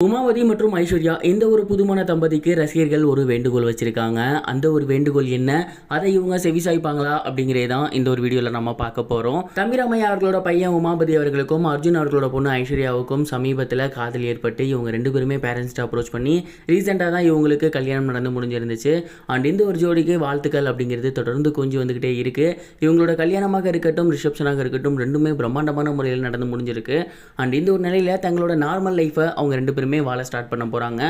உமாவதி மற்றும் ஐஸ்வர்யா இந்த ஒரு புதுமண தம்பதிக்கு ரசிகர்கள் ஒரு வேண்டுகோள் வச்சிருக்காங்க. அந்த ஒரு வேண்டுகோள் என்ன, அதை இவங்க செவிசாய்ப்பாங்களா அப்படிங்கிறத தான் இந்த ஒரு வீடியோவில் நம்ம பார்க்க போகிறோம். தம்பிராமையா அவர்களோட பையன் உமாபதி அவர்களுக்கும் அர்ஜுன் அவர்களோட பொண்ணு ஐஸ்வர்யாவுக்கும் சமீபத்தில் காதல் ஏற்பட்டு இவங்க ரெண்டு பேருமே பேரண்ட்ஸ்ட்டு அப்ரோச் பண்ணி ரீசெண்டாக தான் இவங்களுக்கு கல்யாணம் நடந்து முடிஞ்சிருந்துச்சு. அண்ட் இந்த ஒரு ஜோடிக்கு வாழ்த்துக்கள் அப்படிங்கிறது தொடர்ந்து கொஞ்சம் வந்துக்கிட்டே இருக்குது. இவங்களோட கல்யாணமாக இருக்கட்டும், ரிசப்ஷனாக இருக்கட்டும், ரெண்டுமே பிரம்மாண்டமான முறையில் நடந்து முடிஞ்சிருக்கு. அண்ட் இந்த ஒரு நிலையில் தங்களோட நார்மல் லைஃப்பை அவங்க ரெண்டு பேரும் வாழ ஸ்டார்ட் பண்ண போறாங்க.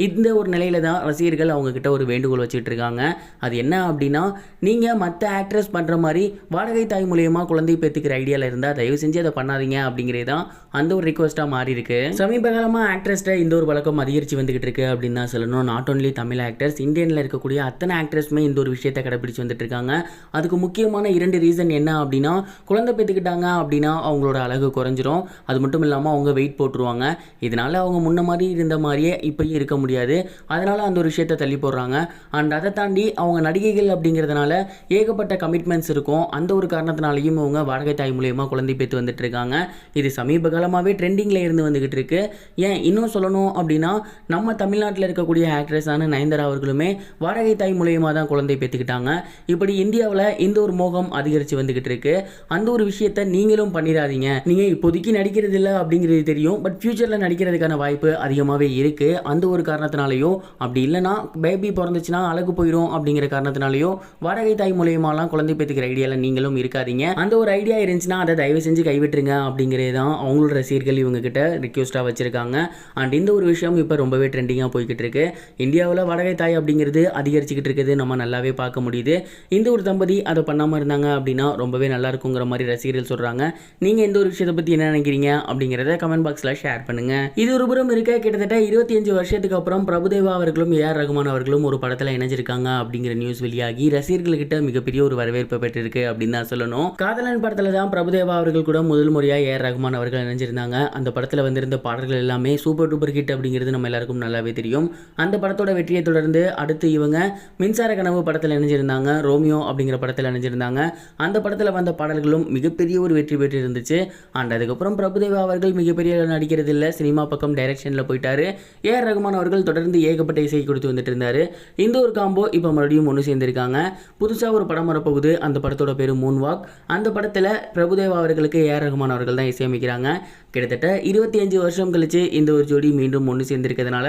இந்த ஒரு நிலையில தான் ரசிகர்கள் அவங்க கிட்ட ஒரு வேண்டுகோள் வச்சிட்டு இருக்காங்க. அது என்ன அப்படின்னா, நீங்க மற்ற ஆக்ட்ரஸ் பண்ற மாதிரி வாடகை தாய் மூலியமா குழந்தை பெற்றுக்கிற ஐடியால இருந்தா தயவு செஞ்சு அதை பண்ணாதீங்க அப்படிங்கிறதான் அந்த ஒரு ரிக்வெஸ்டா மாறி இருக்கு. சமீப காலமா ஆக்ட்ரஸ்ட இந்த ஒரு வழக்கம் அதிகரிச்சு வந்துகிட்டு இருக்கு அப்படின்னு தான் சொல்லணும். நாட் ஓன்லி தமிழ் ஆக்டர்ஸ், இந்தியன்ல இருக்கக்கூடிய அத்தனை ஆக்ட்ரஸ்மே இந்த ஒரு விஷயத்தை கடைபிடிச்சு வந்துட்டு இருக்காங்க. அதுக்கு முக்கியமான 2 ரீசன் என்ன அப்படின்னா, குழந்தை பெற்றுக்கிட்டாங்க அப்படின்னா அவங்களோட அழகு குறைஞ்சிரும். அது மட்டும் இல்லாமல் அவங்க வெயிட் போட்டுருவாங்க. இதனால அவங்க முன்ன மாதிரி இருந்த மாதிரியே இப்பயும் இருக்க முடியாது. அதனால அந்த ஒரு விஷயத்தை தள்ளி போடுறாங்க. அண்ட் அதை தாண்டி அவங்க நடிகைகள் அப்படிங்கிறதுனால ஏகப்பட்ட கமிட்மெண்ட்ஸ் இருக்கும். அந்த ஒரு காரணத்தினாலையும் அவங்க வாடகை தாய் மூலியமா குழந்தை பெற்று வந்துட்டு இருக்காங்க. இது சமீப காலமாகவே ட்ரெண்டிங்கில் இருந்து வந்துகிட்டு இருக்கு. ஏன் இன்னும் சொல்லணும் அப்படின்னா, நம்ம தமிழ்நாட்டில் இருக்கக்கூடிய ஆக்ட்ரஸான நயன்தாரா அவர்களுமே வாடகை தாய் மூலியமாக தான் குழந்தை பெற்றுக்கிட்டாங்க. இப்படி இந்தியாவில் இந்த ஒரு மோகம் அதிகரித்து வந்துகிட்டு இருக்கு. அந்த ஒரு விஷயத்தை நீங்களும் பண்ணிடாதீங்க. நீங்கள் இப்போதைக்கு நடிக்கிறது இல்லை அப்படிங்கிறது தெரியும், பட் ஃபியூச்சரில் நடிக்கிறதுக்கான வாய்ப்பு அதிகமாகவே இருக்குது. அந்த ஒரு காரணத்தினாலையும், அப்படி இல்லைனா பேபி பிறந்துச்சுன்னா அழகு போயிடும் அப்படிங்கிற காரணத்தினாலையும் வாடகை தாய் மூலியமாலாம் குழந்தை பெற்றுக்கிற ஐடியாவில் நீங்களும் இருக்காதீங்க. அந்த ஒரு ஐடியா இருந்துச்சுன்னா அதை தயவு செஞ்சு கைவிட்டுருங்க அப்படிங்கிறது தான் அவங்களோட ரசிகர்கள் இவங்க கிட்ட ரிக்வெஸ்ட்டாக வச்சிருக்காங்க. அண்ட் இந்த ஒரு விஷயம் இப்போ ரொம்பவே ட்ரெண்டிங்காக போய்கிட்டு இருக்கு. இந்தியாவில் வாடகை தாய் அப்படிங்கிறது அதிகரிச்சுக்கிட்டு இருக்குது, நம்ம நல்லாவே பார்க்க முடியுது. இந்த ஒரு தம்பதி அதை பண்ணாமல் இருந்தாங்க அப்படின்னா ரொம்பவே நல்லா இருக்குங்கிற மாதிரி ரசிகர்கள் சொல்கிறாங்க. நீங்கள் இந்த ஒரு விஷயத்தை பற்றி என்ன நினைக்கிறீங்க அப்படிங்கிறத கமெண்ட் பாக்ஸில் ஷேர் பண்ணுங்க. இது ஒரு புறம் இருக்க, கிட்டத்தட்ட 25 வருஷத்துக்கு அப்புறம் பிரபுதேவா அவர்களும் ஏஆர் ரகுமான் அவர்களும் ஒரு படத்தில் இணைஞ்சிருக்காங்க அப்படிங்கிற நியூஸ் வெளியாகி ரசிகர்கள்கிட்ட மிகப்பெரிய ஒரு வரவேற்பு பெற்றிருக்கு அப்படின்னு தான் சொல்லணும். காதலன் படத்தில் தான் பிரபுதேவா அவர்கள் கூட முதல் முறையாக ஏஆர் ரகுமான் அவர்கள் இணைஞ்சிருந்தாங்க. அந்த படத்தில் வந்திருந்த பாடல்கள் எல்லாமே சூப்பர் டூப்பர் ஹிட் அப்படிங்கிறது நம்ம எல்லாருக்கும் நல்லாவே தெரியும். அந்த படத்தோட வெற்றியை தொடர்ந்து அடுத்து இவங்க மின்சார கனவு படத்தில் இணைஞ்சிருந்தாங்க, ரோமியோ அப்படிங்கிற படத்தில் இணைஞ்சிருந்தாங்க. அந்த படத்தில் வந்த பாடல்களும் மிகப்பெரிய ஒரு வெற்றி பெற்று இருந்துச்சு. அண்ட் அதுக்கப்புறம் பிரபுதேவா அவர்கள் மிகப்பெரிய நடிக்கிறது இல்லை, சினிமா பக்கம் டைரக்ஷனில் போயிட்டாரு. ஏஆர் ரகுமான் அவர்கள் தொடர்ந்து ஏகப்பட்ட இசை கொடுத்து வந்துட்டு இருந்தாரு. இந்த ஒரு காம்போ இப்போ மறுபடியும் ஒன்று சேர்ந்திருக்காங்க. புதுசாக ஒரு படம் வரப்போகுது. அந்த படத்தோட பேரு மூன் வாக். அந்த படத்தில் பிரபுதேவா அவர்களுக்கு ஏஆர் ரகுமான் அவர்கள் தான் இசையமைக்கிறாங்க. கிட்டத்தட்ட 25 வருஷம் கழிச்சு இந்த ஒரு ஜோடி மீண்டும் ஒன்று சேர்ந்திருக்கிறதுனால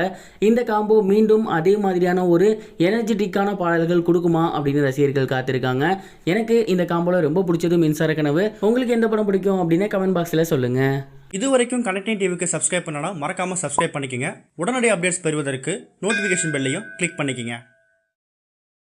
இந்த காம்போ மீண்டும் அதே மாதிரியான ஒரு எனர்ஜெட்டிக்கான பாடல்கள் கொடுக்குமா அப்படின்னு ரசிகர்கள் காத்திருக்காங்க. எனக்கு இந்த காம்போல ரொம்ப பிடிச்சது மின்சார கனவு. உங்களுக்கு எந்த படம் பிடிக்கும் அப்படின்னு கமெண்ட் பாக்ஸில் சொல்லுங்க. இது வரைக்கும் கனெக்டிங் டிவிக்கு சப்ஸ்கிரைப் பண்ணனா மறக்காமல் சப்ஸ்கிரைப் பண்ணிக்கங்க. உடனடி அப்டேட்ஸ் பெறுவதற்கு நோட்டிஃபிகேஷன் பெல்லையும் கிளிக் பண்ணிக்கங்க.